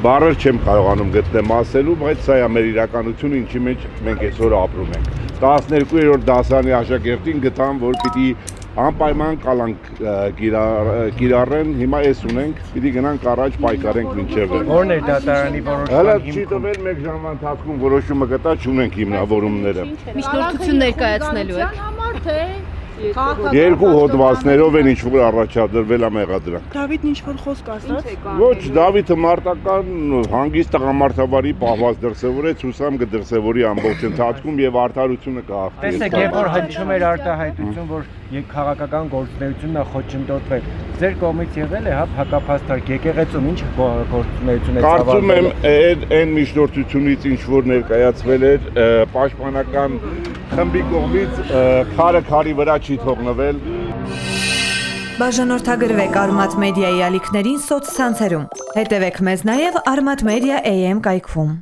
բառեր չեմ կարողանում գտնել ասելու, բայց սա է մեր իրականությունը, ինչի մեջ մենք այսօր ապրում ենք։ 12-րդ դասարանի աշակերտին գտան, որ պիտի անպայման կալանք կիրառեն, հիմա էս ունենք, պիտի գնանք առաջ պայքարենք մինչև վերջ։ Որն է դատարանի Հələ որոշման չի տվել 1 ժամվա ընթացքում որոշումը գտա, չունենք հիմնավորումները։ Միջնորդություն ներկայացնելու եք։ Երկու հոդվածներով են ինչ-որ առաջադրվել է մեղադրանք։ Դավիթն ինչ-որ խոսք ասաց։ Ոչ, Դավիթը մարտական հանգիստ տղամարդավարի պահված դրսևորեց, հուսամ կդրսևորի ամբողջ ընթացքում եւ արդարությունը կհաղթի։ Տեսեք, երբ որ հնչում էր արտահայտություն, որ քաղաքական գործունեությունն է խոչընդոտվել, ձեր կողմից եղել է, հա, հակափաստարկ եկեղեցում ինչ գործունեություն է Կարծում եմ, այն միջնորդությունից ինչ որ ներկայացվել էր, պաշտպանական խմբի կողմից քարը քարի վրա չի թողնվել։ Բաժանորդագրվեք Արմատ մեդիայի ալիքներին սոցցանցերում։ Հետևեք մեզ նաև Արմատ մեդիա AM կայքում։